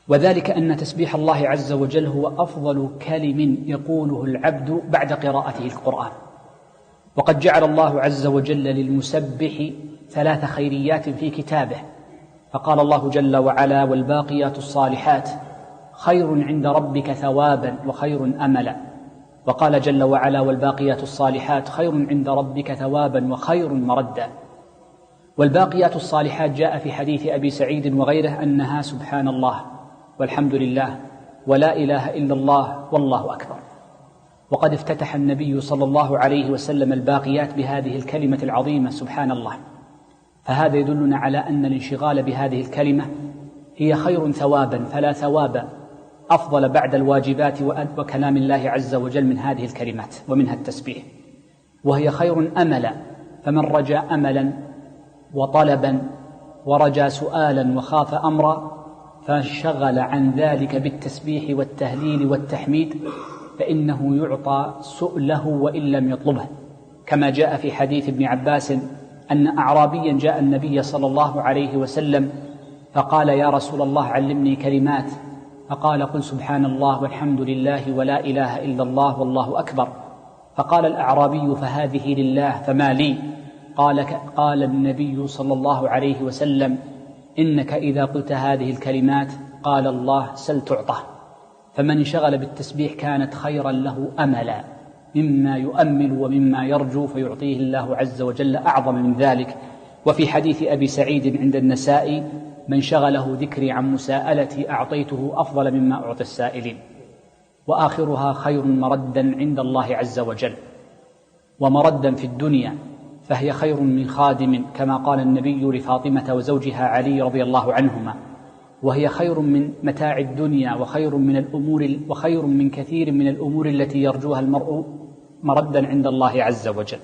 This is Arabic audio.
وذلك أن تسبيح الله عز وجل هو أفضل كلم يقوله العبد بعد قراءته القرآن. وقد جعل الله عز وجل للمسبح 3 خيريات في كتابه، فقال الله جل وعلا: والباقيات الصالحات خير عند ربك ثوابا وخير أملا. وقال جل وعلا: والباقيات الصالحات خير عند ربك ثوابا وخير مردا. والباقيات الصالحات جاء في حديث أبي سعيد وغيره أنها سبحان الله والحمد لله ولا إله إلا الله والله أكبر. وقد افتتح النبي صلى الله عليه وسلم الباقيات بهذه الكلمة العظيمة سبحان الله، فهذا يدلنا على أن الانشغال بهذه الكلمة هي خير ثوابا، فلا ثواب أفضل بعد الواجبات وكلام الله عز وجل من هذه الكلمات ومنها التسبيح. وهي خير أملا، فمن رجا أملا وطلبا ورجا سؤالا وخاف أمرا فانشغل عن ذلك بالتسبيح والتهليل والتحميد فإنه يعطى سؤله وإن لم يطلبه، كما جاء في حديث ابن عباس أن أعرابيا جاء النبي صلى الله عليه وسلم فقال: يا رسول الله علمني كلمات. فقال: قل سبحان الله والحمد لله ولا إله إلا الله والله أكبر. فقال الأعرابي: فهذه لله فما لي؟ قال النبي صلى الله عليه وسلم: إنك إذا قلت هذه الكلمات قال الله: سل تعطى. فمن انشغل بالتسبيح كانت خيرا له أملا مما يؤمل ومما يرجو، فيعطيه الله عز وجل أعظم من ذلك. وفي حديث أبي سعيد عند النسائي: من شغله ذكري عن مساءلتي أعطيته أفضل مما أعطي السائلين. وآخرها خير مردا عند الله عز وجل، ومردا في الدنيا فهي خير من خادم، كما قال النبي لفاطمة وزوجها علي رضي الله عنهما: وهي خير من متاع الدنيا وخير من كثير من الأمور التي يرجوها المرء مردا عند الله عز وجل.